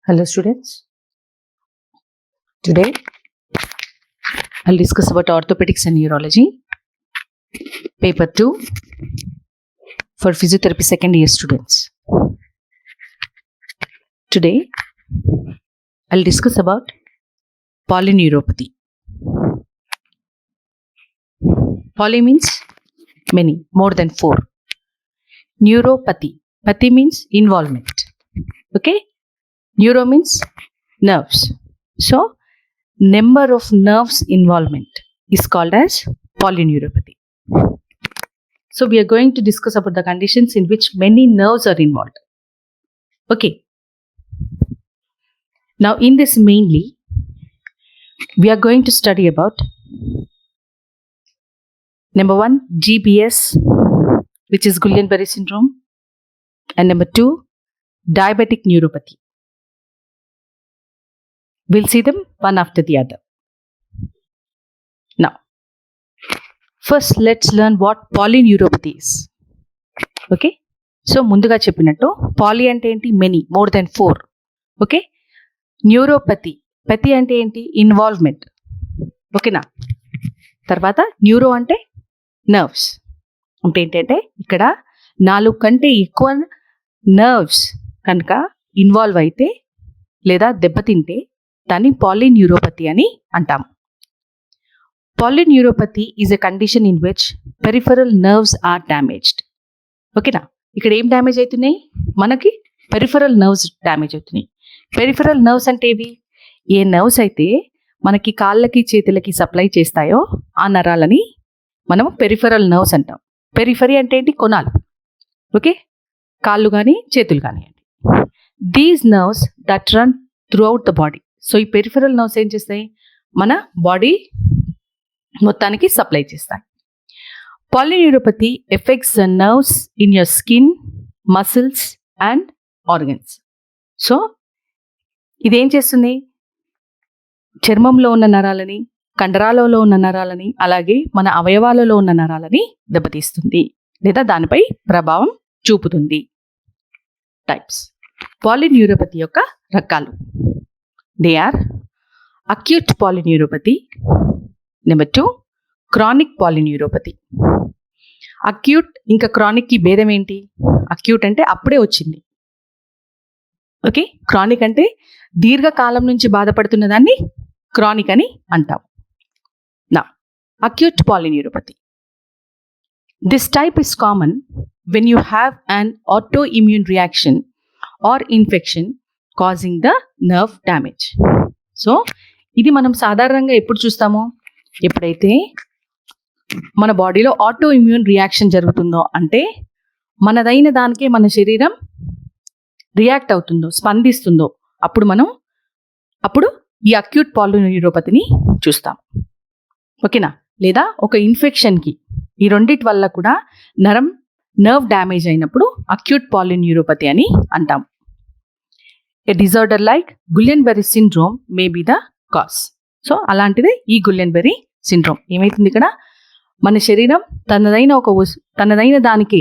Hello students, today I'll discuss about orthopedics and neurology, paper 2 for physiotherapy second year students. Today I'll discuss about polyneuropathy. Poly means many, more than 4. Neuropathy, pathy means involvement. Okay, neuro means nerves. So number of nerves involvement is called as polyneuropathy. So we are going to discuss about the conditions in which many nerves are involved. Okay. Now in this mainly, we are going to study about number 1, GBS, which is Guillain-Barré syndrome, and number 2, diabetic neuropathy. We'll see them one after the other. Now, first let's learn what polyneuropathy is. Okay, so ముందుగా చెప్పినట్టు poly అంటే ఏంటి? Many, more than 4. Okay, neuropathy, పతి అంటే ఏంటి? Involvement. ఓకేనా? తర్వాత neuro అంటే నర్వ్స్. అంటే ఏంటంటే ఇక్కడ 4 కంటే ఎక్కువ నర్వ్స్ కనుక ఇన్వాల్వ్ అయితే లేదా దెబ్బతింటే దాన్ని polyneuropathy అని అంటాము. Polyneuropathy is a condition in which peripheral nerves are damaged. ఓకేనా? ఇక్కడ ఏం డ్యామేజ్ అవుతున్నాయి? మనకి పెరిఫరల్ నర్వ్స్ డ్యామేజ్ అవుతున్నాయి. పెరిఫరల్ నర్వ్స్ అంటే ఏవి? ఏ నర్వ్స్ అయితే మనకి కాళ్ళకి చేతులకి సప్లై చేస్తాయో ఆ నరాలని మనము పెరిఫరల్ నర్వ్స్ అంటాం. పెరిఫరీ అంటే ఏంటి? కొనాలు. ఓకే, కాళ్ళు కానీ చేతులు కానివ్వండి. These nerves that run through out the body. So ఈ పెరిఫరల్ నర్వ్స్ ఏం చేస్తాయి? మన బాడీ మొత్తానికి సప్లై చేస్తాయి. Polyneuropathy affects the nerves in your skin, muscles and organs. So ఇదేం చేస్తుంది? చర్మంలో ఉన్న నరాలని, కండరాలలో ఉన్న నరాలని, అలాగే మన అవయవాలలో ఉన్న నరాలని దెబ్బతీస్తుంది లేదా దానిపై ప్రభావం చూపుతుంది. టైప్స్. పాలిన్యూరోపతి యొక్క రకాలు. They are acute polyneuropathy, number 2 chronic polyneuropathy. Acute ఇంకా క్రానిక్కి భేదం ఏంటి? అక్యూట్ అంటే అప్పుడే వచ్చింది. ఓకే, క్రానిక్ అంటే దీర్ఘకాలం నుంచి బాధపడుతున్న దాన్ని క్రానిక్ అని అంటాం. నా acute polyneuropathy. This type is common when you have an autoimmune reaction or infection causing the nerve damage. So ఇది మనం సాధారణంగా ఎప్పుడు చూస్తాము? ఎప్పుడైతే మన బాడీలో ఆటో ఇమ్యూన్ రియాక్షన్ జరుగుతుందో, అంటే మనదైన దానికే మన శరీరం రియాక్ట్ అవుతుందో, స్పందిస్తుందో, అప్పుడు ఈ అక్యూట్ పాలిన్యూరోపతిని చూస్తాం. ఓకేనా? లేదా ఒక ఇన్ఫెక్షన్కి, ఈ రెండిటి వల్ల కూడా నర్వ్ డ్యామేజ్ అయినప్పుడు అక్యూట్ పాలిన్యూరోపతి అని అంటాం. A disorder like Guillain Barre syndrome may be the cause. So అలాంటిదే ఈ గుయిలెన్-బెర్రీ సిండ్రోమ్. ఏమైతుంది? ఇక్కడ మన శరీరం తనదైన దానికి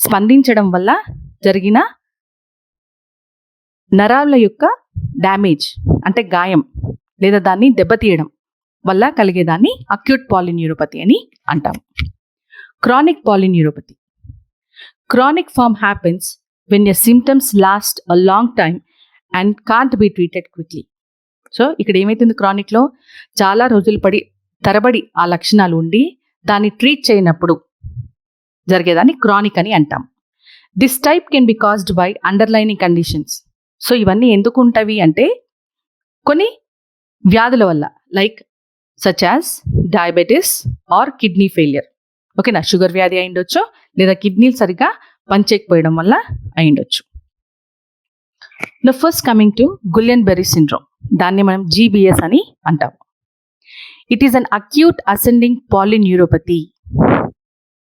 స్పందించడం వల్ల జరిగిన నరాల యొక్క డ్యామేజ్ అంటే గాయం లేదా దాన్ని దెబ్బతీయడం వల్ల కలిగేదాన్ని అక్యూట్ పాలిన్యూరోపతి అని అంటాం. Chronic polyneuropathy. Chronic form happens when your symptoms last a long time and can't be treated quickly. So ఇక్కడ ఏమైతుంది? క్రానిక్లో చాలా రోజులు తరబడి ఆ లక్షణాలు ఉండి దాన్ని ట్రీట్ చేయనప్పుడు జరిగేదాన్ని క్రానిక్ అని అంటాం. This type can be caused by underlining conditions. So ఇవన్నీ ఎందుకు ఉంటాయి అంటే కొన్ని వ్యాధుల వల్ల, like such as diabetes or kidney failure. ఓకేనా? షుగర్ వ్యాధి అయి ఉండొచ్చు, లేదా కిడ్నీలు సరిగా పనిచేయకపోవడం వల్ల అయి ఉండొచ్చు. నా ఫస్ట్ కమింగ్ టు గుయిలెన్-బెర్రీ సిండ్రోమ్. దాన్ని మనం GBS అని అంటాము. It is an acute ascending polyneuropathy.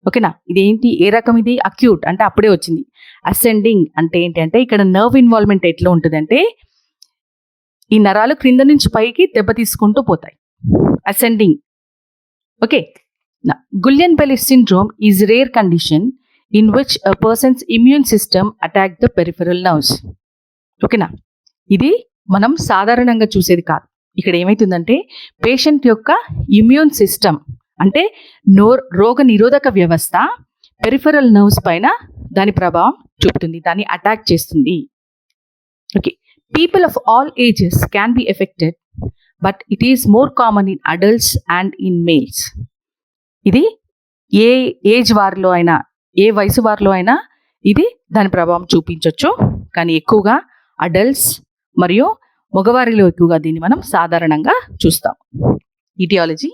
ఓకేనా? ఇదేంటి? ఏ రకం ఇది? అక్యూట్ అంటే అప్పుడే వచ్చింది. అసెండింగ్ అంటే ఏంటి అంటే ఇక్కడ నర్వ్ ఇన్వాల్వ్మెంట్ ఎట్లా ఉంటుందంటే ఈ నరాలు క్రింద నుంచి పైకి దెబ్బ తీసుకుంటూ పోతాయి. Ascending. Okay. Guillain Barre syndrome is rare condition in which a person's immune system attack the peripheral nerves. ఓకేనా? ఇది మనం సాధారణంగా చూసేది కాదు. ఇక్కడ ఏమైతుందంటే పేషెంట్ యొక్క ఇమ్యూన్ సిస్టమ్ అంటే రోగ నిరోధక వ్యవస్థ పెరిఫరల్ నర్వ్స్ పైన దాని ప్రభావం చూపుతుంది, దాన్ని అటాక్ చేస్తుంది. Okay, people of all ages can be affected but it is more common in adults and in males. ఇది ఏ ఏజ్ వారిలో అయినా, ఏ వయసు వారిలో అయినా ఇది దాని ప్రభావం చూపించవచ్చు, కానీ ఎక్కువగా అడల్ట్స్ మరియు మగవారిలో ఎక్కువగా దీన్ని మనం సాధారణంగా చూస్తాం. ఇటియాలజీ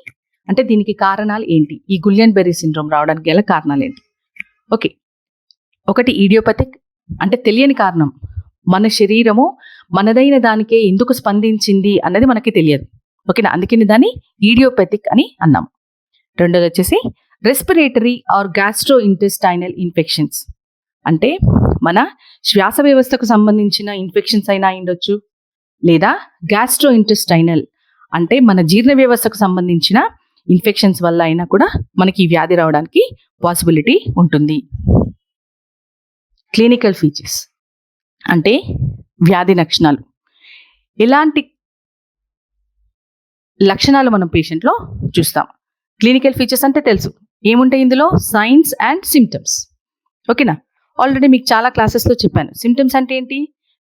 అంటే దీనికి కారణాలు ఏంటి, ఈ గులియన్ బెర్రీ సిండ్రోమ్ రావడానికి గల కారణాలు ఏంటి? ఓకే, ఒకటి ఈడియోపతిక్ అంటే తెలియని కారణం, మన శరీరము మనదైన దానికే ఎందుకు స్పందించింది అన్నది మనకి తెలియదు. ఓకేనా, అందుకని దాన్ని ఈడియోపతిక్ అని అన్నాం. రెండోది వచ్చేసి respiratory or gastrointestinal infections అంటే మన శ్వాస వ్యవస్థకు సంబంధించిన ఇన్ఫెక్షన్స్ అయినా ఉండొచ్చు, లేదా గ్యాస్ట్రో ఇంటెస్టైనల్ అంటే మన జీర్ణ వ్యవస్థకు సంబంధించిన ఇన్ఫెక్షన్స్ వల్ల అయినా కూడా మనకి ఈ వ్యాధి రావడానికి పాసిబిలిటీ ఉంటుంది. క్లినికల్ ఫీచర్స్ అంటే వ్యాధి లక్షణాలు. ఎలాంటి లక్షణాలు మనం పేషెంట్లో చూస్తాం? క్లినికల్ ఫీచర్స్ అంటే తెలుసు ఏముంటాయి ఇందులో, సైన్స్ అండ్ సిమ్టమ్స్. ఓకేనా, ఆల్రెడీ మీకు చాలా క్లాసెస్లో చెప్పాను. సిమ్టమ్స్ అంటే ఏంటి?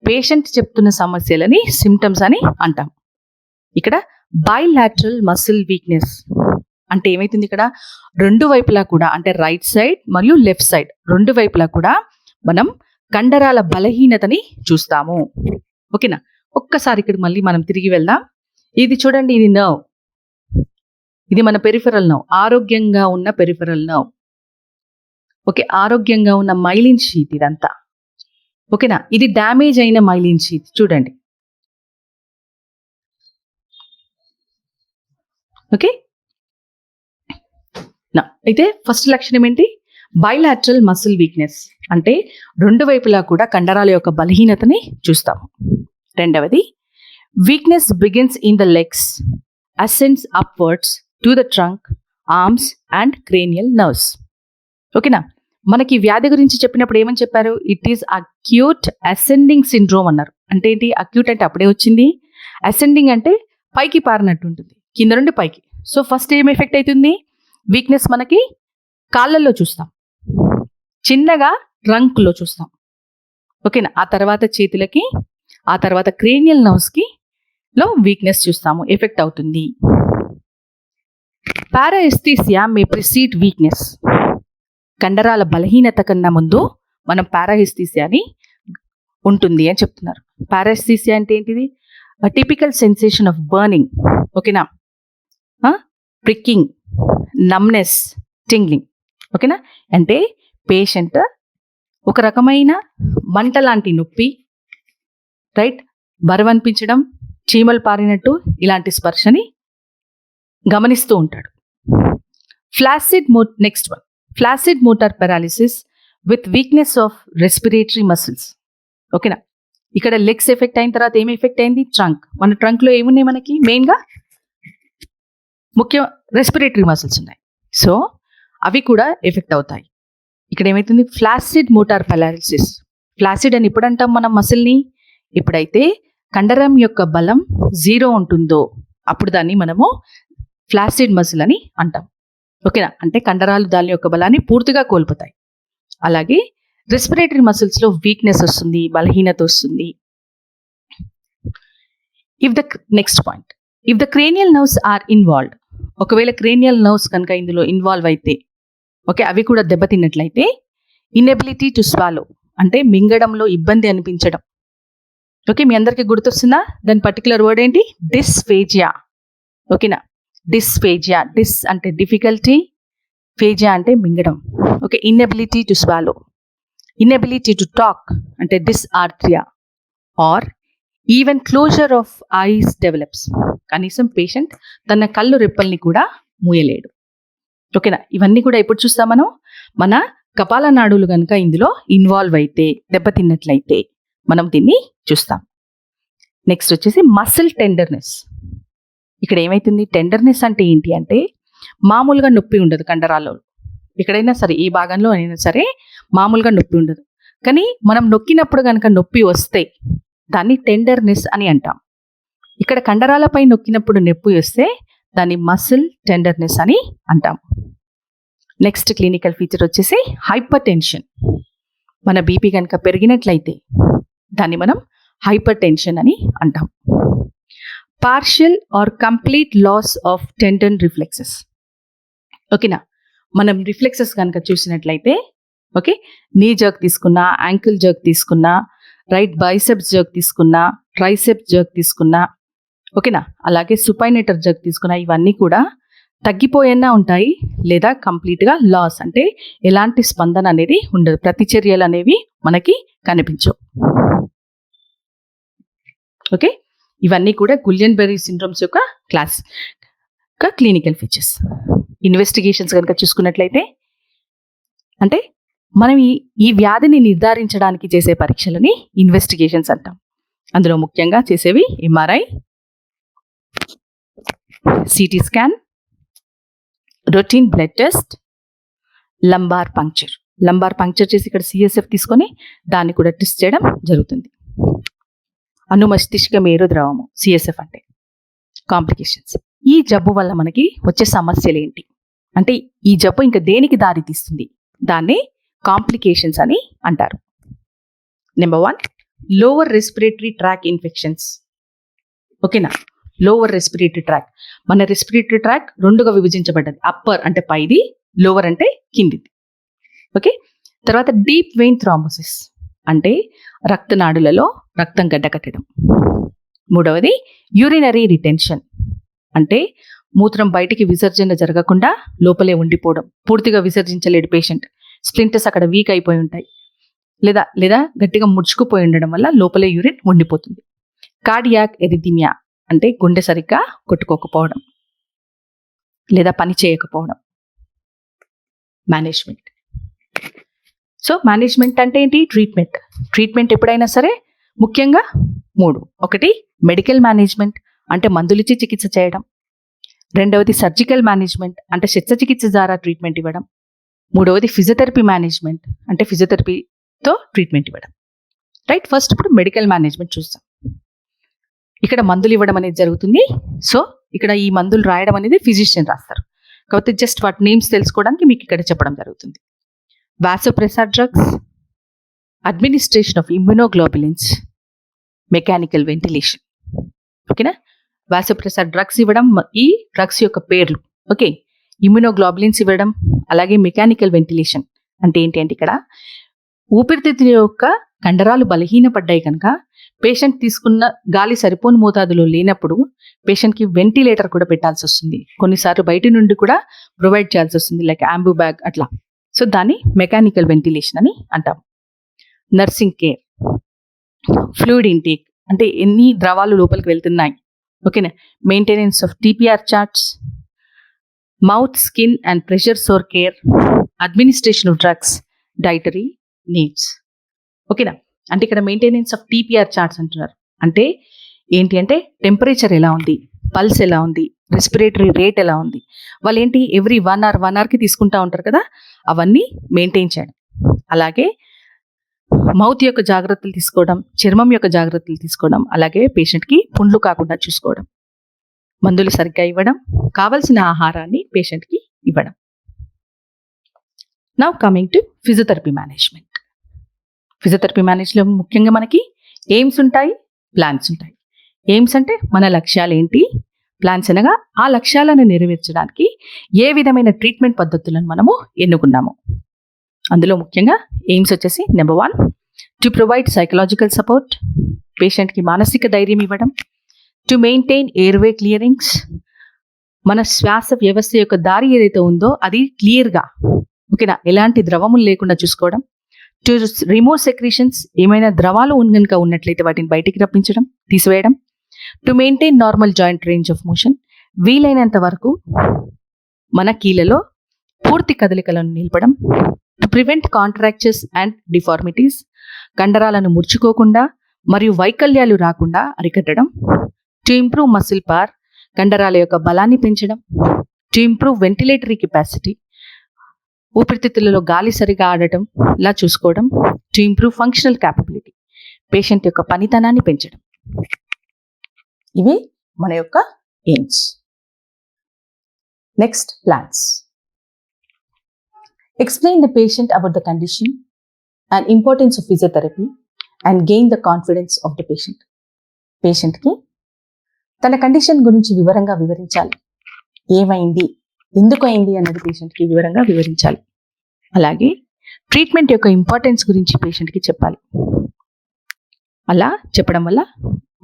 పేషెంట్ చెప్తున్న సమస్యలని సిమ్టమ్స్ అని అంటాం. ఇక్కడ బైలాటరల్ మసిల్ వీక్నెస్ అంటే ఏమైతుంది, ఇక్కడ రెండు వైపులా కూడా అంటే రైట్ సైడ్ మరియు లెఫ్ట్ సైడ్ రెండు వైపులా కూడా మనం కండరాల బలహీనతని చూస్తాము. ఓకేనా, ఒక్కసారి ఇక్కడ మళ్ళీ మనం తిరిగి వెళ్దాం. ఇది చూడండి, ఇది నర్వ్, ఇది మన పెరిఫెరల్ నర్వ్, ఆరోగ్యంగా ఉన్న పెరిఫెరల్ నర్వ్. ఓకే, ఆరోగ్యంగా ఉన్న మైలిన్ షీత్ ఇదంతా. ఓకేనా, ఇది డ్యామేజ్ అయిన మైలిన్ షీత్ చూడండి. ఓకే, అయితే ఫస్ట్ లక్షణం ఏంటి? బైలాటరల్ మసిల్ వీక్నెస్ అంటే రెండు వైపులా కూడా కండరాల యొక్క బలహీనతని చూస్తాము. రెండవది weakness begins in the legs, ascends upwards to the trunk, arms and cranial nerves. ఓకేనా, మనకి వ్యాధి గురించి చెప్పినప్పుడు ఏమని చెప్పారు? It is acute ascending syndrome అన్నారు. అంటే ఏంటి? అక్యూట్ అంటే అప్పుడే వచ్చింది, అసెండింగ్ అంటే పైకి పారినట్టు ఉంటుంది, కింద నుండి పైకి. సో ఫస్ట్ ఏం ఎఫెక్ట్ అవుతుంది? వీక్నెస్ మనకి కాళ్ళల్లో చూస్తాం, చిన్నగా ట్రంక్లో చూస్తాం. ఓకేనా, ఆ తర్వాత చేతులకి, ఆ తర్వాత క్రేనియల్ నర్వ్స్కి లో వీక్నెస్ చూస్తాము, ఎఫెక్ట్ అవుతుంది. పారాఎస్థీసియా మే ప్రిసీడ్ వీక్నెస్. కండరాల బలహీనత కన్నా ముందు మనం పారాఎస్థీసియాని ఉంటుంది అని చెప్తున్నారు. పారాఎస్థీసియా అంటే ఏంటిది? Typical sensation of burning. ఓకేనా, ప్రిక్కింగ్, నమ్నెస్, టింగ్లింగ్. ఓకేనా, అంటే పేషెంట్ ఒక రకమైన మంట లాంటి నొప్పి, రైట్, బరువు అనిపించడం, చీమలు పారినట్టు ఇలాంటి స్పర్శని గమనిస్తూ ఉంటాడు. Next one, flaccid motor paralysis with weakness of respiratory muscles. ఓకేనా, ఇక్కడ లెగ్స్ ఎఫెక్ట్ అయిన తర్వాత ఏమి ఎఫెక్ట్ అయింది? ట్రంక్. మన ట్రంక్లో ఏమున్నాయి మనకి? మెయిన్గా ముఖ్య రెస్పిరేటరీ మసిల్స్ ఉన్నాయి. సో అవి కూడా ఎఫెక్ట్ అవుతాయి. ఇక్కడ ఏమైతుంది? Flaccid motor paralysis. ఫ్లాసిడ్ అని ఎప్పుడు అంటాం మనం మసిల్ని? ఎప్పుడైతే కండరం యొక్క బలం 0 ఉంటుందో అప్పుడు దాన్ని మనము ఫ్లాసిడ్ మసిల్ అని అంటాం. ఓకేనా, అంటే కండరాలు దాని యొక్క బలాన్ని పూర్తిగా కోల్పోతాయి. అలాగే రెస్పిరేటరీ మసిల్స్లో వీక్నెస్ వస్తుంది, బలహీనత వస్తుంది. Next point, if the cranial nerves are involved, ఒకవేళ క్రేనియల్ నర్వ్స్ కనుక ఇందులో ఇన్వాల్వ్ అయితే, ఓకే, అవి కూడా దెబ్బతిన్నట్లయితే ఇన్ఎబిలిటీ టు స్వాలో అంటే మింగడంలో ఇబ్బంది అనిపించడం. ఓకే, మీ అందరికీ గుర్తొస్తుందా? దాని పర్టికులర్ వర్డ్ ఏంటి? డిస్ఫేజియా. ఓకేనా, డిస్ఫేజియా, డిస్ అంటే డిఫికల్టీ, ఫేజియా అంటే మింగడం. Okay, inability to swallow, inability to talk అంటే dysarthria, or even closure of eyes develops. కనీసం పేషెంట్ తన కళ్ళు రెప్పల్ని కూడా మూయలేడు. ఓకేనా, ఇవన్నీ కూడా ఎప్పుడు చూస్తాం మనం? మన కపాల నాడులు కనుక ఇందులో ఇన్వాల్వ్ అయితే, దెబ్బతిన్నట్లయితే మనం దీన్ని చూస్తాం. నెక్స్ట్ వచ్చేసి మసిల్ టెండర్నెస్. ఇక్కడ ఏమైతుంది? టెండర్నెస్ అంటే ఏంటి అంటే మామూలుగా నొప్పి ఉండదు కండరాల్లో, ఎక్కడైనా సరే ఏ భాగంలో అయినా సరే మామూలుగా నొప్పి ఉండదు. కానీ మనం నొక్కినప్పుడు కనుక నొప్పి వస్తే దాన్ని టెండర్నెస్ అని అంటాం. ఇక్కడ కండరాలపై నొక్కినప్పుడు నొప్పి వస్తే దాన్ని మసిల్ టెండర్నెస్ అని అంటాం. నెక్స్ట్ క్లినికల్ ఫీచర్ వచ్చేసి హైపర్ టెన్షన్. మన బీపీ కనుక పెరిగినట్లయితే దాన్ని మనం హైపర్ టెన్షన్ అని అంటాం. Partial or complete loss of tendon reflexes. ఓకేనా, మనం రిఫ్లెక్సెస్ కనుక చూసినట్లయితే ఓకే, నీ జర్క్ తీసుకున్నా, యాంకిల్ జర్క్ తీసుకున్నా, రైట్ బైసెప్స్ జర్క్ తీసుకున్నా, ట్రైసెప్స్ జర్క్ తీసుకున్నా, ఓకేనా, అలాగే సుపైనేటర్ జర్క్ తీసుకున్నా, ఇవన్నీ కూడా తగ్గిపోయేనా ఉంటాయి లేదా కంప్లీట్గా లాస్ అంటే ఎలాంటి స్పందన అనేది ఉండదు, ప్రతిచర్యలు అనేవి మనకి కనిపించవు. ఓకే, ఇవన్నీ కూడా గులియన్-బెర్రీ సిండ్రోమ్స్ యొక్క క్లినికల్ ఫీచర్స్. ఇన్వెస్టిగేషన్స్ కనుక చూసుకున్నట్లయితే అంటే మనం ఈ వ్యాధిని నిర్ధారించడానికి చేసే పరీక్షలని ఇన్వెస్టిగేషన్స్ అంటాం. అందులో ముఖ్యంగా చేసేవి MRI, CT scan, routine blood test, lumbar puncture. Lumbar puncture చేసి ఇక్కడ సిఎస్ఎఫ్ తీసుకొని దాన్ని కూడా టెస్ట్ చేయడం జరుగుతుంది. అనుమస్తిష్క మేరు ద్రవము సిఎస్ఎఫ్ అంటే. కాంప్లికేషన్స్, ఈ జబ్బు వల్ల మనకి వచ్చే సమస్యలు ఏంటి అంటే ఈ జబ్బు ఇంకా దేనికి దారి తీస్తుంది, దాన్ని కాంప్లికేషన్స్ అని అంటారు. Number 1, lower respiratory tract infections. ఓకేనా, లోవర్ రెస్పిరేటరీ ట్రాక్, మన రెస్పిరేటరీ ట్రాక్ రెండుగా విభజించబడ్డది. అప్పర్ అంటే పైది, లోవర్ అంటే కిందిది. ఓకే, తర్వాత డీప్ వెయిన్ థ్రాంబోసిస్ అంటే రక్తనాడులలో రక్తం గడ్డకట్టడం. మూడవది యూరినరీ రిటెన్షన్ అంటే మూత్రం బయటికి విసర్జన జరగకుండా లోపలే ఉండిపోవడం, పూర్తిగా విసర్జించలేడు పేషెంట్, స్ప్లింటర్స్ అక్కడ వీక్ అయిపోయి ఉంటాయి లేదా గట్టిగా ముడుచుకుపోయి ఉండడం వల్ల లోపలే యూరిన్ ఉండిపోతుంది. కార్డియాక్ ఎరిథిమియా అంటే గుండె సరిగ్గా కొట్టుకోకపోవడం లేదా పని చేయకపోవడం. మేనేజ్మెంట్. సో మేనేజ్మెంట్ అంటే ఏంటి? ట్రీట్మెంట్ ఎప్పుడైనా సరే ముఖ్యంగా 3. ఒకటి మెడికల్ మేనేజ్మెంట్ అంటే మందులిచ్చి చికిత్స చేయడం. రెండవది సర్జికల్ మేనేజ్మెంట్ అంటే శస్త్రచికిత్స ద్వారా ట్రీట్మెంట్ ఇవ్వడం. మూడవది ఫిజియోథెరపీ మేనేజ్మెంట్ అంటే ఫిజియోథెరపీతో ట్రీట్మెంట్ ఇవ్వడం. రైట్, ఫస్ట్ ఇప్పుడు మెడికల్ మేనేజ్మెంట్ చూస్తాం. ఇక్కడ మందులు ఇవ్వడం అనేది జరుగుతుంది. సో ఇక్కడ ఈ మందులు రాయడం అనేది ఫిజిషియన్ రాస్తారు కాబట్టి జస్ట్ వాటి నేమ్స్ తెలుసుకోవడానికి మీకు ఇక్కడ చెప్పడం జరుగుతుంది. Vasopressor drugs, administration of immunoglobulins, mechanical ventilation. ఓకేనా, వాసోప్రెసర్ డ్రగ్స్ ఇవ్వడం, ఈ డ్రగ్స్ యొక్క పేర్లు. ఓకే, ఇమ్యునోగ్లోబులిన్స్ ఇవ్వడం, అలాగే మెకానికల్ వెంటిలేషన్ అంటే ఏంటి అంటే ఇక్కడ ఊపిరితిత్తుల యొక్క కండరాలు బలహీనపడ్డాయి కనుక పేషెంట్ తీసుకున్న గాలి సరిపోని మోతాదులో లేనప్పుడు పేషెంట్కి వెంటిలేటర్ కూడా పెట్టాల్సి వస్తుంది. కొన్నిసార్లు బయట నుండి కూడా ప్రొవైడ్ చేయాల్సి వస్తుంది, లైక్ ఆంబు బ్యాగ్ అట్లా. సో దాన్ని మెకానికల్ వెంటిలేషన్ అని అంటాం. నర్సింగ్ కేర్, ఫ్లూయిడ్ ఇంటేక్ అంటే ఎన్ని ద్రవాలు లోపలికి వెళ్తున్నాయి. ఓకేనా, maintenance of TPR charts, mouth, skin and pressure sore care, administration of drugs, dietary needs. ఓకేనా, అంటే ఇక్కడ మెయింటెనెన్స్ ఆఫ్ టీపీఆర్ చార్ట్స్ అంటున్నారు. అంటే ఏంటి అంటే టెంపరేచర్ ఎలా ఉంది, పల్స్ ఎలా ఉంది, రెస్పిరేటరీ రేట్ ఎలా ఉంది, వాళ్ళు ఏంటి ఎవ్రీ 1 అవర్కి తీసుకుంటా ఉంటారు కదా, అవన్నీ మెయింటైన్ చేయడం. అలాగే మౌత్ యొక్క జాగ్రత్తలు తీసుకోవడం, చర్మం యొక్క జాగ్రత్తలు తీసుకోవడం, అలాగే పేషెంట్కి పుండ్లు కాకుండా చూసుకోవడం, మందులు సరిగ్గా ఇవ్వడం, కావలసిన ఆహారాన్ని పేషెంట్కి ఇవ్వడం. Now coming to physiotherapy management. Physiotherapy మేనేజ్లో ముఖ్యంగా మనకి ఎయిమ్స్ ఉంటాయి, ప్లాన్స్ ఉంటాయి. ఎయిమ్స్ అంటే మన లక్ష్యాలు ఏంటి, ప్లాన్స్ అనగా ఆ లక్ష్యాలను నెరవేర్చడానికి ఏ విధమైన ట్రీట్మెంట్ పద్ధతులను మనము ఎన్నుకున్నాము. అందులో ముఖ్యంగా ఎయిమ్స్ వచ్చేసి number 1, to provide psychological support, పేషెంట్కి మానసిక ధైర్యం ఇవ్వడం. టు మెయింటైన్ ఎయిర్వే క్లియరింగ్స్, మన శ్వాస వ్యవస్థ యొక్క దారి ఏదైతే ఉందో అది క్లియర్గా, ఓకేనా, ఎలాంటి ద్రవములు లేకుండా చూసుకోవడం. టు రిమూవ్ సెక్రీషన్స్, ఏమైనా ద్రవాలు కనుక ఉన్నట్లయితే వాటిని బయటికి రప్పించడం, తీసివేయడం. To maintain normal joint range of motion, వీలైనంత వరకు మన కీళ్ళలో పూర్తి కదలికలను నిలపడం. To prevent contractures and deformities, కండరాలను ముడుచుకోకుండా మరియు వైకల్యాలు రాకుండా అరికట్టడం. టు ఇంప్రూవ్ మసిల్ పవర్, కండరాల యొక్క బలాన్ని పెంచడం. టు ఇంప్రూవ్ వెంటిలేటరీ కెపాసిటీ, ఊపిరితిత్తులలో గాలి సరిగా ఆడటం ఇలా చూసుకోవడం. To improve functional capability, patient యొక్క పనితనాన్ని పెంచడం. ఇవి మన యొక్క AIIMS. Next, plans. Explain the patient about the condition and importance of physiotherapy and gain the confidence of the patient. పేషెంట్కి తన కండిషన్ గురించి వివరంగా వివరించాలి. ఏమైంది, ఎందుకు అయింది అన్నది పేషెంట్కి వివరంగా వివరించాలి. అలాగే ట్రీట్మెంట్ యొక్క ఇంపార్టెన్స్ గురించి పేషెంట్కి చెప్పాలి. అలా చెప్పడం వల్ల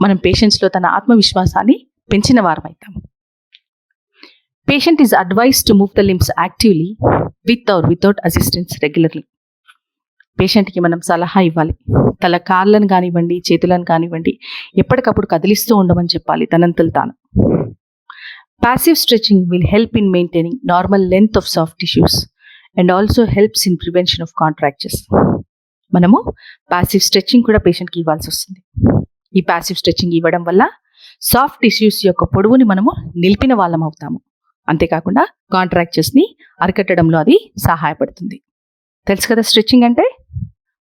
మనం పేషెంట్స్లో తన ఆత్మవిశ్వాసాన్ని పెంచిన వారమవుతాం. Patient is advised to move the limbs actively with or without assistance regularly. పేషెంట్కి మనం సలహా ఇవ్వాలి. తన కాళ్ళను కానివ్వండి, చేతులను కానివ్వండి ఎప్పటికప్పుడు కదిలిస్తూ ఉండమని చెప్పాలి తనంతలు తాను. Passive stretching will help in maintaining normal length of soft tissues and also helps in prevention of contractures. మనము ప్యాసివ్ స్ట్రెచ్చింగ్ కూడా పేషెంట్కి ఇవ్వాల్సి వస్తుంది. ఈ ప్యాసివ్ స్ట్రెచ్చింగ్ ఇవ్వడం వల్ల సాఫ్ట్ టిష్యూస్ యొక్క పొడవుని మనము నిలిపిన వాళ్ళం అవుతాము. అంతేకాకుండా కాంట్రాక్చర్స్ని అరికట్టడంలో అది సహాయపడుతుంది. తెలుసు కదా స్ట్రెచ్చింగ్ అంటే?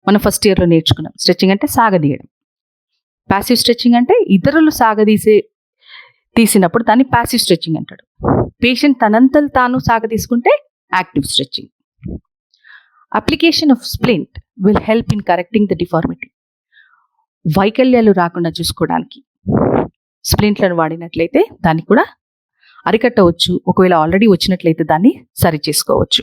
మనం ఫస్ట్ ఇయర్లో నేర్చుకున్నాం. స్ట్రెచ్చింగ్ అంటే సాగదీయడం. ప్యాసివ్ స్ట్రెచ్చింగ్ అంటే ఇతరులు తీసినప్పుడు దాన్ని ప్యాసివ్ స్ట్రెచ్చింగ్ అంటాడు. పేషెంట్ తనంతలు తాను సాగదీసుకుంటే active stretching. Application of splint will help in correcting the deformity. వైకల్యాలు రాకుండా చూసుకోవడానికి స్ప్లింట్లను వాడినట్లయితే దాన్ని కూడా అరికట్టవచ్చు. ఒకవేళ ఆల్రెడీ వచ్చినట్లయితే దాన్ని సరి చేసుకోవచ్చు.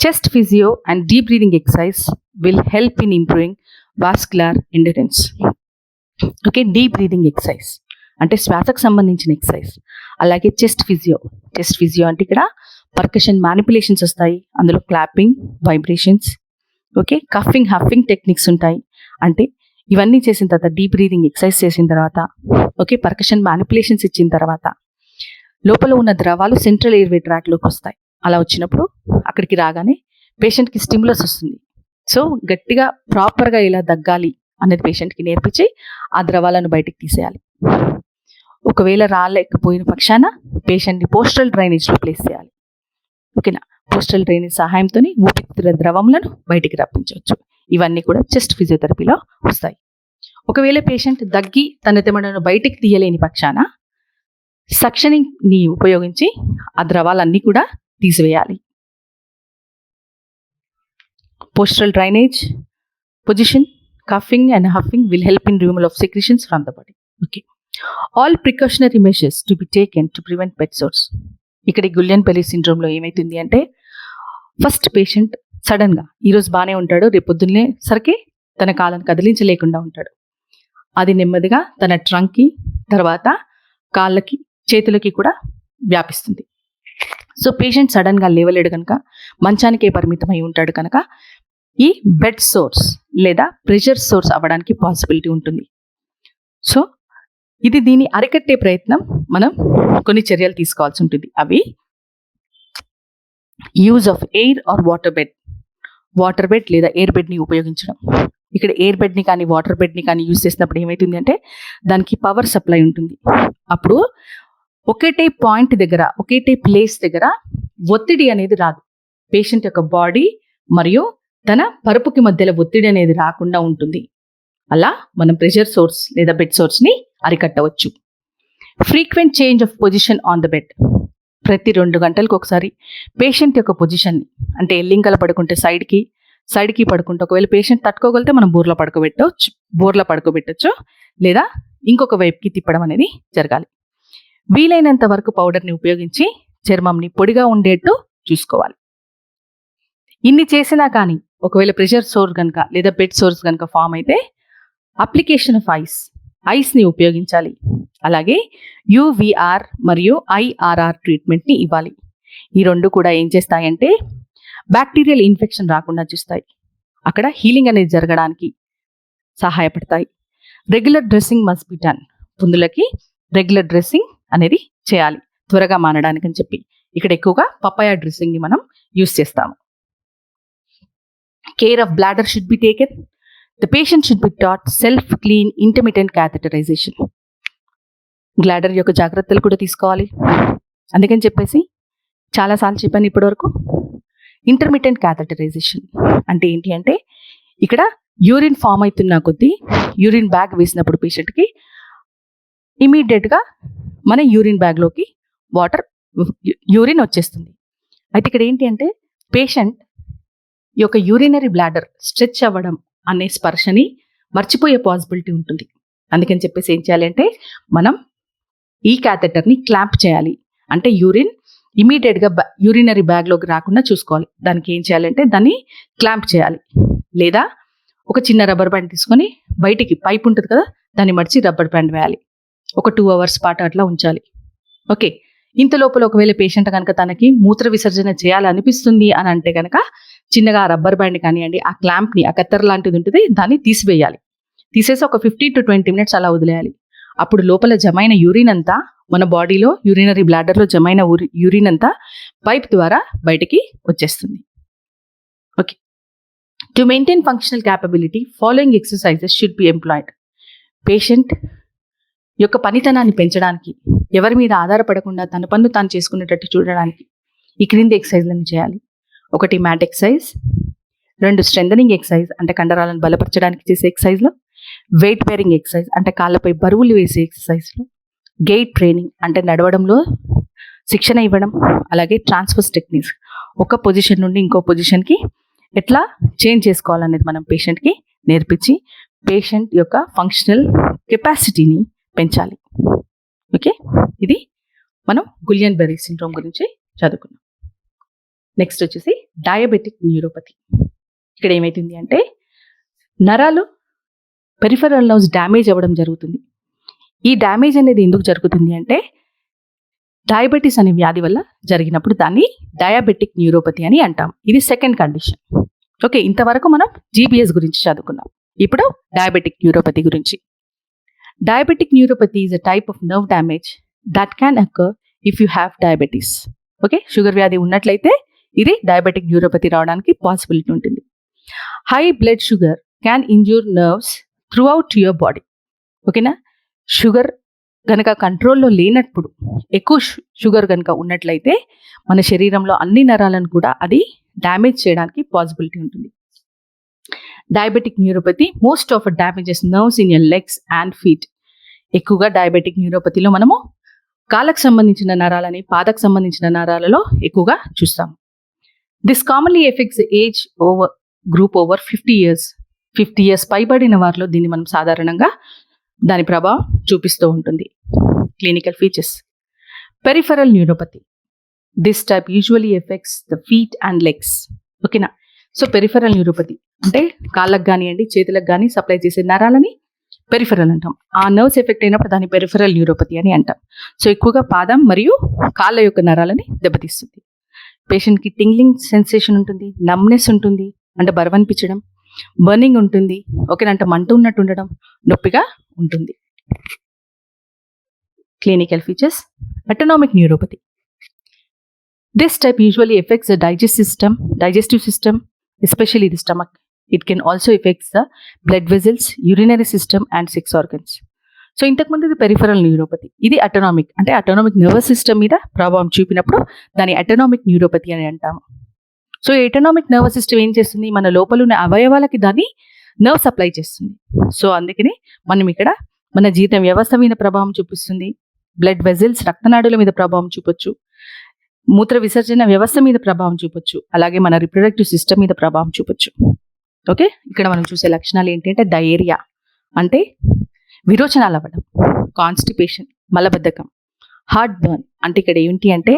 Chest physio and deep breathing exercise will help in improving vascular endurance. Okay, deep breathing exercise అంటే శ్వాసకు సంబంధించిన ఎక్సర్సైజ్. అలాగే చెస్ట్ ఫిజియో అంటే ఇక్కడ పర్కషన్ మ్యానిపులేషన్స్ వస్తాయి. అందులో clapping, vibrations, okay, coughing, huffing techniques ఉంటాయి. అంటే ఇవన్నీ చేసిన తర్వాత, డీప్ బ్రీదింగ్ ఎక్సర్సైజ్ చేసిన తర్వాత, ఓకే, పర్కషన్ మ్యానిపులేషన్స్ ఇచ్చిన తర్వాత లోపల ఉన్న ద్రవాలు సెంట్రల్ ఎయిర్వే ట్రాక్లోకి వస్తాయి. అలా వచ్చినప్పుడు అక్కడికి రాగానే పేషెంట్కి స్టిమ్యులస్ వస్తుంది. సో గట్టిగా ప్రాపర్గా ఎలా దగ్గాలి అనేది పేషెంట్కి నేర్పించి ఆ ద్రవాలను బయటికి తీసేయాలి. ఒకవేళ రాలేకపోయిన పక్షాన పేషెంట్ని పోస్టల్ డ్రైనేజ్లో ప్లేస్ చేయాలి. ఓకేనా? పోస్టల్ డ్రైనేజ్ సహాయంతో ఊపిరితిత్తుల ద్రవములను బయటికి రప్పించవచ్చు. ఇవన్నీ కూడా చెస్ట్ ఫిజియోథెరపీలో వస్తాయి. ఒకవేళ పేషెంట్ దగ్గి తన తెమడను బయటికి తీయలేని పక్షాన సక్షనింగ్ని ఉపయోగించి ఆ ద్రవాలన్నీ కూడా తీసివేయాలి. Postural drainage position, coughing and huffing will help in removal of secretions from the body. Okay. All precautionary measures to be taken to prevent bed sores. ఇక్కడ గుల్లెన్-పెల్లి సిండ్రోమ్లో ఏమైతుంది అంటే ఫస్ట్ పేషెంట్ సడన్గా ఈరోజు బాగానే ఉంటాడు, రేపు పొద్దున్నే సరికి తన కాళ్ళను కదిలించలేకుండా ఉంటాడు. అది నెమ్మదిగా తన ట్రంక్కి, తర్వాత కాళ్ళకి, చేతులకి కూడా వ్యాపిస్తుంది. సో పేషెంట్ సడన్గా లేవలేడు కనుక, మంచానికే పరిమితమై ఉంటాడు కనుక ఈ బెడ్ సోర్స్ లేదా ప్రెషర్ సోర్స్ అవ్వడానికి పాసిబిలిటీ ఉంటుంది. సో దీన్ని అరికట్టే ప్రయత్నం మనం కొన్ని చర్యలు తీసుకోవాల్సి ఉంటుంది. అవి use of air or water bed లేదా ఎయిర్ బెడ్ని ఉపయోగించడం. ఇక్కడ ఎయిర్ బెడ్ని కానీ వాటర్ బెడ్ని కానీ యూజ్ చేసినప్పుడు ఏమవుతుంది అంటే దానికి పవర్ సప్లై ఉంటుంది. అప్పుడు ఒకటే పాయింట్ దగ్గర, ఒకటే ప్లేస్ దగ్గర ఒత్తిడి అనేది రాదు. పేషెంట్ యొక్క బాడీ మరియు తన పరుపుకి మధ్యలో ఒత్తిడి అనేది రాకుండా ఉంటుంది. అలా మనం ప్రెషర్ సోర్స్ లేదా బెడ్ సోర్స్ని అరికట్టవచ్చు. Frequent change of position on the bed. ప్రతి 2 గంటలకు ఒకసారి పేషెంట్ యొక్క పొజిషన్ని, అంటే ఎల్లింకల పడుకుంటే సైడ్కి పడుకుంటే, ఒకవేళ పేషెంట్ తట్టుకోగలిగితే మనం బోర్లా పడుకోబెట్టచ్చు, లేదా ఇంకొక వైపుకి తిప్పడం అనేది జరగాలి. వీలైనంత వరకు పౌడర్ని ఉపయోగించి చర్మంని పొడిగా ఉండేట్టు చూసుకోవాలి. ఇన్ని చేసినా కానీ ఒకవేళ ప్రెషర్ సోర్ కనుక లేదా బెడ్ సోర్స్ కనుక ఫామ్ అయితే అప్లికేషన్ ఆఫ్ ఐస్ని ఉపయోగించాలి. అలాగే యూవీఆర్ మరియు ఐఆర్ఆర్ ట్రీట్మెంట్ని ఇవ్వాలి. ఈ రెండు కూడా ఏం చేస్తాయంటే బ్యాక్టీరియల్ ఇన్ఫెక్షన్ రాకుండా చూస్తాయి, అక్కడ హీలింగ్ అనేది జరగడానికి సహాయపడతాయి. Regular dressing must be done. పుందులకి రెగ్యులర్ డ్రెస్సింగ్ అనేది చేయాలి త్వరగా మానడానికి అని చెప్పి. ఇక్కడ ఎక్కువగా పపాయా డ్రెస్సింగ్ని మనం యూస్ చేస్తాము. Care of bladder should be taken. The patient should be taught self clean intermittent catheterization. Bladder యొక్క జాగ్రత్తలు కూడా తీసుకోవాలి. అందుకని చెప్పేసి చాలాసార్లు చెప్పాను ఇప్పటివరకు. ఇంటర్మిటెంట్ క్యాథెటరైజేషన్ అంటే ఏంటి అంటే ఇక్కడ యూరిన్ ఫామ్ అవుతున్న కొద్దీ యూరిన్ బ్యాగ్ వేసినప్పుడు పేషెంట్కి ఇమీడియట్గా మన యూరిన్ బ్యాగ్లోకి యూరిన్ వచ్చేస్తుంది. అయితే ఇక్కడ ఏంటి అంటే పేషెంట్ ఈ యొక్క యూరినరీ బ్లాడర్ స్ట్రెచ్ అవ్వడం అనే స్పర్శని మర్చిపోయే పాసిబిలిటీ ఉంటుంది. అందుకని చెప్పేసి ఏం చేయాలి అంటే మనం ఈ క్యాథెటర్ని క్లాంప్ చేయాలి. అంటే యూరిన్ ఇమీడియట్గా యూరినరీ బ్యాగ్లోకి రాకుండా చూసుకోవాలి. దానికి ఏం చేయాలంటే దాన్ని క్లాంప్ చేయాలి. లేదా ఒక చిన్న రబ్బర్ బ్యాండ్ తీసుకొని బయటికి పైప్ ఉంటుంది కదా, దాన్ని మడిచి రబ్బర్ బ్యాండ్ వేయాలి. ఒక 2 hours పాటు అట్లా ఉంచాలి. ఓకే, ఇంత లోపల ఒకవేళ పేషెంట్ కనుక తనకి మూత్ర విసర్జన చేయాలనిపిస్తుంది అని అంటే కనుక చిన్నగా ఆ రబ్బర్ బ్యాండ్ కానివ్వండి, ఆ క్లాంప్ని, ఆ కత్తెర లాంటిది ఉంటుంది, దాన్ని తీసివేయాలి. తీసేసి ఒక 15 to 20 minutes అలా వదిలేయాలి. అప్పుడు లోపల జమైన యూరిన్ అంతా మన బాడీలో యూరినరీ బ్లాడర్లో జమైన యూరిన్ అంతా పైప్ ద్వారా బయటికి వచ్చేస్తుంది. Okay, to maintain functional capability following exercises should be employed. Patient యొక్క పనితనాన్ని పెంచడానికి, ఎవరి మీద ఆధారపడకుండా తన పన్ను తాను చేసుకునేటట్టు చూడడానికి ఈ క్రింది ఎక్సర్సైజ్లను చేయాలి. 1 మ్యాట్ ఎక్సర్సైజ్, 2 స్ట్రెంథనింగ్ ఎక్సర్సైజ్ అంటే కండరాలను బలపరచడానికి చేసే ఎక్సర్సైజ్లు, వెయిట్ బేరింగ్ ఎక్సర్సైజ్ అంటే కాళ్ళపై బరువులు వేసే ఎక్సర్సైజ్లు, గెయిట్ ట్రైనింగ్ అంటే నడవడంలో శిక్షణ ఇవ్వడం, అలాగే ట్రాన్స్ఫర్స్ టెక్నిక్స్ ఒక పొజిషన్ నుండి ఇంకో పొజిషన్కి ఎట్లా చేంజ్ చేసుకోవాలనేది మనం పేషెంట్కి నేర్పించి పేషెంట్ యొక్క ఫంక్షనల్ కెపాసిటీని పెంచాలి. ఓకే, ఇది మనం గులియన్ బెర్రీ సిండ్రోమ్ గురించి చదువుకున్నాం. నెక్స్ట్ వచ్చేసి డయాబెటిక్ న్యూరోపతి. ఇక్కడ ఏమైతుంది అంటే నరాలు పెరిఫెరల్ నర్వ్స్ డ్యామేజ్ అవ్వడం జరుగుతుంది. ఈ డ్యామేజ్ అనేది ఎందుకు జరుగుతుంది అంటే డయాబెటీస్ అనే వ్యాధి వల్ల జరిగినప్పుడు దాన్ని డయాబెటిక్ న్యూరోపతి అని అంటాం. ఇది సెకండ్ కండిషన్. ఓకే, ఇంతవరకు మనం జీబీఎస్ గురించి చదువుకున్నాం. ఇప్పుడు డయాబెటిక్ న్యూరోపతి గురించి. Diabetic neuropathy is a type of nerve damage that can occur if you have diabetes. Okay, sugar వ్యాధి ఉన్నట్లయితే ఇది డయాబెటిక్ న్యూరోపతి రావడానికి పాసిబిలిటీ ఉంటుంది. High blood sugar cane injure nerves through out your body. ఓకేనా, sugar కనుక కంట్రోల్లో లేనప్పుడు, ఎక్కువ షుగర్ కనుక ఉన్నట్లయితే మన శరీరంలో అన్ని నరాలను కూడా అది డ్యామేజ్ చేయడానికి పాసిబిలిటీ ఉంటుంది. Diabetic neuropathy most of damages nerves in your legs and feet. ఎక్కువగా డయాబెటిక్ న్యూరోపతిలో మనము కాళ్ళకు సంబంధించిన నరాలని, పాదకు సంబంధించిన నరాలలో ఎక్కువగా చూస్తాము. This commonly effects age group over 50 years. 50 years పైబడిన వారిలో దీన్ని మనం సాధారణంగా దాని ప్రభావం చూపిస్తూ ఉంటుంది. Clinical features. Peripheral neuropathy. This type usually effects the feet and legs. ఓకేనా, సో పెరిఫెరల్ న్యూరోపతి అంటే కాళ్ళకు కానివ్వండి, చేతులకు కానీ సప్లై చేసే నరాలని పెరిఫెరల్ అంటాం. ఆ నర్వ్స్ ఎఫెక్ట్ అయినప్పుడు దాన్ని పెరిఫెరల్ న్యూరోపతి అని అంటాం. సో ఎక్కువగా పాదం మరియు కాళ్ళ యొక్క నరాలని దెబ్బతీస్తుంది. పేషెంట్కి టింగ్లింగ్ సెన్సేషన్ ఉంటుంది, నమ్నెస్ ఉంటుంది అంటే బరువు అనిపించడం, బర్నింగ్ ఉంటుంది, ఓకేనంటే మంట ఉన్నట్టు ఉండడం, నొప్పిగా ఉంటుంది. Clinical features. Autonomic neuropathy. This type usually effects the digestive system, especially the stomach. It can also affect the blood vessels, urinary system and sex organs. So ఇంతకుముందు ఇది పెరిఫెరల్ న్యూరోపతి, ఇది అటోనామిక్ అంటే అటోనామిక్ నర్వస్ సిస్టమ్ మీద ప్రభావం చూపినప్పుడు దాన్ని autonomic neuropathy అని అంటాము. So ఎటోనామిక్ nervous system ఏం చేస్తుంది, మన లోపల ఉన్న అవయవాలకి దాన్ని నర్వ్ సప్లై చేస్తుంది. సో అందుకని మనం ఇక్కడ మన జీర్ణ వ్యవస్థ మీద ప్రభావం చూపిస్తుంది, బ్లడ్ వెజల్స్ రక్తనాడుల మీద ప్రభావం చూపొచ్చు, మూత్ర విసర్జన వ్యవస్థ మీద ప్రభావం చూపొచ్చు, అలాగే మన రిప్రొడక్టివ్ సిస్టమ్ మీద ప్రభావం చూపొచ్చు. ఓకే, ఇక్కడ మనం చూసే లక్షణాలు ఏంటంటే డయేరియా అంటే విరోచనాలు అవ్వడం, కాన్స్టిపేషన్ మలబద్ధకం, హార్ట్ బర్న్ అంటే ఇక్కడ ఏంటి అంటే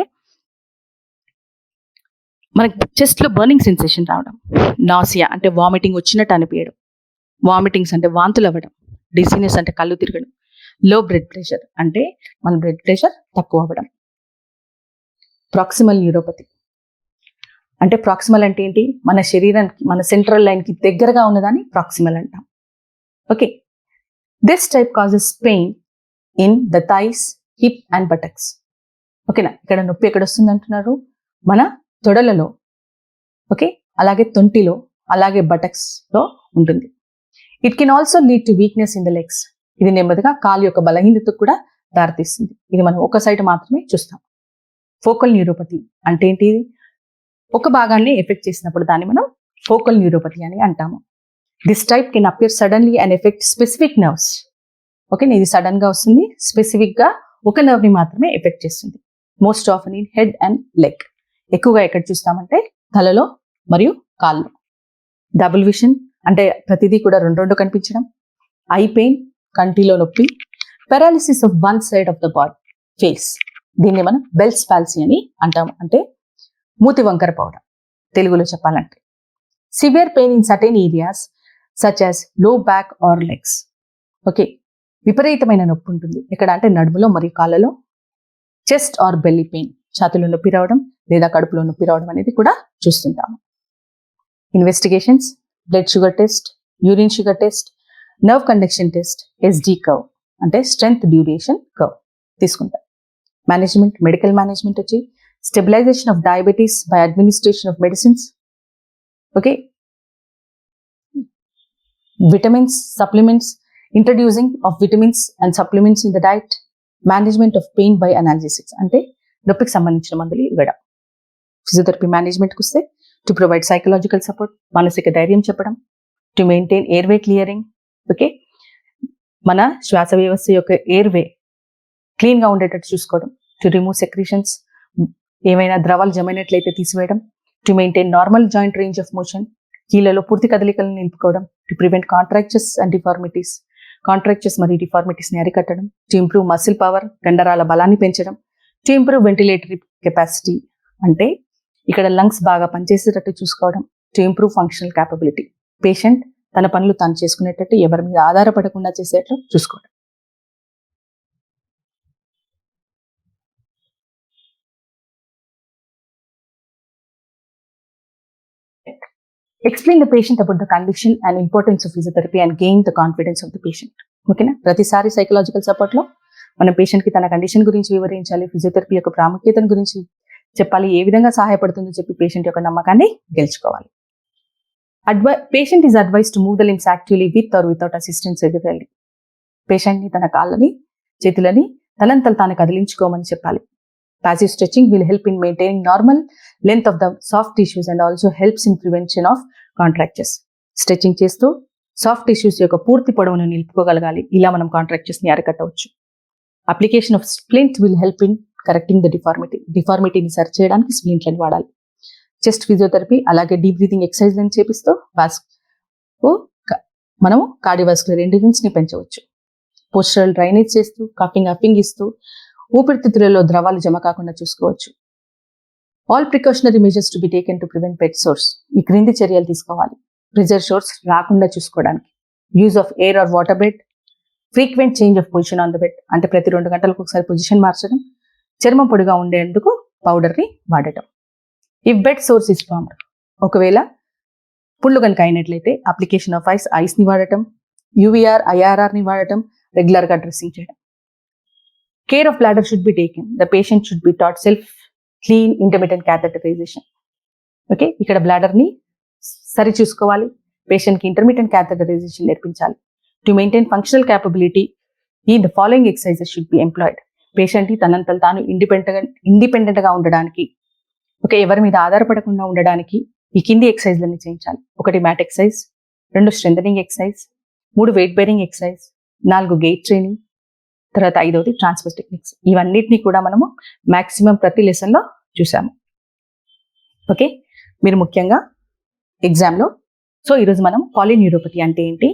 మనకి చెస్ట్లో బర్నింగ్ సెన్సేషన్ రావడం, నాసియా అంటే వామిటింగ్ వచ్చినట్టు అనిపించడం, వామిటింగ్స్ అంటే వాంతులు అవ్వడం, డిసీనెస్ అంటే కళ్ళు తిరగడం, లో బ్లడ్ ప్రెషర్ అంటే మన బ్లడ్ ప్రెషర్ తక్కువ అవ్వడం. ప్రాక్సిమల్ న్యూరోపతి అంటే ప్రాక్సిమల్ అంటే ఏంటి, మన శరీరానికి మన సెంట్రల్ లైన్కి దగ్గరగా ఉన్నదాన్ని ప్రాక్సిమల్ అంటాం. Okay, this type causes pain in the thighs, hip and buttocks. ఓకేనా, ఇక్కడ నొప్పి ఎక్కడ వస్తుంది అంటున్నారు, మన తొడలలో, ఓకే, అలాగే తొంటిలో, అలాగే బటక్స్లో ఉంటుంది. It can also lead to weakness in the legs. ఇది నెమ్మదిగా కాలు యొక్క బలహీనతకు కూడా దారితీస్తుంది. ఇది మనం ఒక సైడ్ మాత్రమే చూస్తాం. ఫోకల్ న్యూరోపతి అంటే ఏంటి, ఒక భాగాన్ని ఎఫెక్ట్ చేసినప్పుడు దాన్ని మనం ఫోకల్ న్యూరోపతి అని అంటాము. This type can appear suddenly and effect specific nerves. Okay, ఇది సడన్ గా వస్తుంది, స్పెసిఫిక్ గా ఒక నర్వ్ ని మాత్రమే ఎఫెక్ట్ చేస్తుంది. Most often in head and leg. ఎక్కువగా ఎక్కడ చూస్తామంటే తలలో మరియు కాళ్ళు. డబుల్ విషన్ అంటే ప్రతిదీ కూడా రెండు కనిపించడం. ఐ పెయిన్, కంటిలో నొప్పి. Paralysis of one side of the body face, దీన్ని మనం బెల్స్ పాల్సీ అని అంటాము, అంటే మూతి వంకర పోవడం తెలుగులో చెప్పాలంటే. Severe pain in certain areas such as low back or legs. Okay, విపరీతమైన నొప్పి ఉంటుంది ఎక్కడ అంటే నడుములో మరియు కాళ్ళలో. చెస్ట్ ఆర్ బెల్లీ పెయిన్, ఛాతీలో నొప్పి రావడం లేదా కడుపులో నొప్పి రావడం అనేది కూడా చూస్తుంటాము. Investigations, blood sugar test, urine sugar test, nerve conduction test, SD curve అంటే స్ట్రెంగ్త్ డ్యూరేషన్ కర్వ్ తీసుకుంటాం. మేనేజ్మెంట్, మెడికల్ మేనేజ్మెంట్ వచ్చి stabilization of diabetes by administration of medicines. Okay, vitamins, supplements, introducing of vitamins and supplements in the diet. Management of pain by analgesics అంటే నొప్పికి సంబంధించిన మందులు ఇవ్వడం. Physiotherapy మేనేజ్మెంట్కి వస్తే టు ప్రొవైడ్ సైకలాజికల్ సపోర్ట్, మానసిక ధైర్యం చెప్పడం, to maintain airway clearing. Okay, మన శ్వాస వ్యవస్థ యొక్క ఎయిర్వే క్లీన్గా ఉండేటట్టు చూసుకోవడం, టు రిమూవ్ సెక్రీషన్స్, ఏమైనా ద్రవాలు జమైనట్లయితే తీసివేయడం, to maintain normal joint range of motion, కీళ్ళలో పూర్తి కదలికలను నిలుపుకోవడం, to prevent contractures and deformities, contractures మరియు డిఫార్మిటీస్ని అరికట్టడం, టు ఇంప్రూవ్ మసిల్ పవర్, కండరాల బలాన్ని పెంచడం, టు ఇంప్రూవ్ వెంటిలేటరీ కెపాసిటీ అంటే ఇక్కడ లంగ్స్ బాగా పనిచేసేటట్టు చూసుకోవడం, to improve functional capability, patient తన పనులు తాను చేసుకునేటట్టు ఎవరి మీద ఆధారపడకుండా చేసేట్లు చూసుకోవడం. Explain the patient about the condition and importance of physiotherapy and gain the confidence of the patient. ఓకేనా, ప్రతిసారి సైకలాజికల్ సపోర్ట్ లో మన పేషెంట్ కి తన కండిషన్ గురించి వివరించాలి, ఫిజియోథెరపీ యొక్క ప్రాముఖ్యతను గురించి చెప్పాలి, ఏ విధంగా సహాయపడుతుందో చెప్పి పేషెంట్ యొక్క నమ్మకాన్ని గెలుచుకోవాలి. Patient is advise to move the limbs actively with or without assistance regularly. Patient ని తన కాళ్ళని, చేతులని తనంతలు తాను కదిలించుకోమని చెప్పాలి. Passive stretching will help in maintaining normal length of the soft tissues and also helps in prevention of contractures. Stretching చేస్తూ soft tissues యొక్క పూర్తి పొడవును నిలుపుకోగలగాలి, ఇలా మనం కాంట్రాక్చర్స్ ని అరికట్టవచ్చు. Application of splint will help in correcting the డిఫార్మిటీని సరి చేయడానికి స్ప్లింట్లను వాడాలి. చెస్ట్ ఫిజియోథెరపీ అలాగే డీప్ బ్రీతింగ్ ఎక్సర్సైజ్లను చేపిస్తూ మనము కార్డియోవాస్కులర్ ఎండ్యూరెన్స్ ని పెంచవచ్చు. పోస్చరల్ డ్రైనేజ్ చేస్తూ కఫింగ్ ఇస్తూ ఊపిరితిత్తులలో ద్రవాలు జమ కాకుండా చూసుకోవచ్చు. All precautionary measures to be taken to prevent bed sores. ఈ క్రింది చర్యలు తీసుకోవాలి ప్రెజర్ సోర్స్ రాకుండా చూసుకోవడానికి. Use of air or water bed, frequent change of position on the bed అంటే ప్రతి 2 గంటలకు ఒకసారి పొజిషన్ మార్చడం, చర్మం పొడిగా ఉండేందుకు పౌడర్ ని వాడటం. If bed source is formed, ఒకవేళ పుళ్ళు కనుక అయినట్లయితే అప్లికేషన్ ఆఫ్ ఐస్ ని వాడటం, యూవీఆర్ ఐఆర్ఆర్ ని వాడటం, రెగ్యులర్ గా డ్రెస్సింగ్ చేయడం. Care of bladder should be taken. The patient should be taught self-clean intermittent catheterization. Okay, ఇక్కడ బ్లాడర్ ని సరి చూసుకోవాలి, పేషెంట్ కి ఇంటర్మీడియట్ క్యాథెటరైజేషన్ నేర్పించాలి. టు మెయింటైన్ ఫంక్షనల్ క్యాపబిలిటీ ఈ the following exercises should be employed. Patient కి తనంతలు తాను ఇండిపెండెంట్ గా ఉండడానికి, ఓకే, ఎవరి మీద ఆధారపడకుండా ఉండడానికి ఈ కింది ఎక్సర్సైజ్లన్నీ చేయించాలి. 1 mat exercise, 2 strengthening exercise, 3 weight bearing exercise, 4 gait training, తర్వాత 5వది ట్రాన్స్ఫర్ టెక్నిక్స్. ఇవన్నిటిని కూడా మనము మాక్సిమం ప్రతి లెసన్లో చూసాము. ఓకే, మీరు ముఖ్యంగా ఎగ్జామ్లో ఈరోజు మనం పాలిన్యూరోపతి అంటే ఏంటి,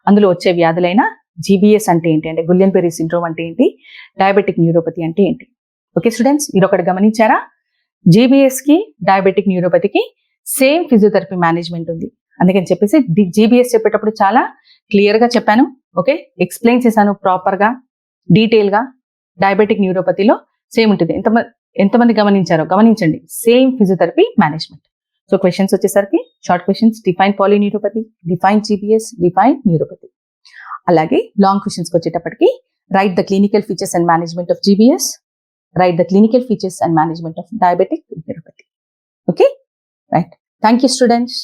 అందులో వచ్చే వ్యాధులైన జీబీఎస్ అంటే ఏంటి, అంటే గులియన్ బెర్రీ సిండ్రోమ్ అంటే ఏంటి, డయాబెటిక్ న్యూరోపతి అంటే ఏంటి. ఓకే స్టూడెంట్స్, మీరు ఒకటి గమనించారా, జీబీఎస్ కి డయాబెటిక్ న్యూరోపతికి సేమ్ ఫిజియోథెరపీ మేనేజ్మెంట్ ఉంది. అందుకని చెప్పేసి జీబీఎస్ చెప్పేటప్పుడు చాలా క్లియర్ గా చెప్పాను. ఓకే, ఎక్స్ప్లెయిన్ చేశాను ప్రాపర్ గా, డీటెయిల్ గా. డయాబెటిక్ న్యూరోపతిలో సేమ్ ఉంటుంది. ఎంతమంది గమనించారో గమనించండి, same physiotherapy management. So questions వచ్చేసరికి short questions, define polyneuropathy, define GBS, define neuropathy. అలాగే లాంగ్ క్వశ్చన్స్కి వచ్చేటప్పటికి write the clinical features and management of GBS, write the clinical features and management of diabetic neuropathy. Okay right, thank you students.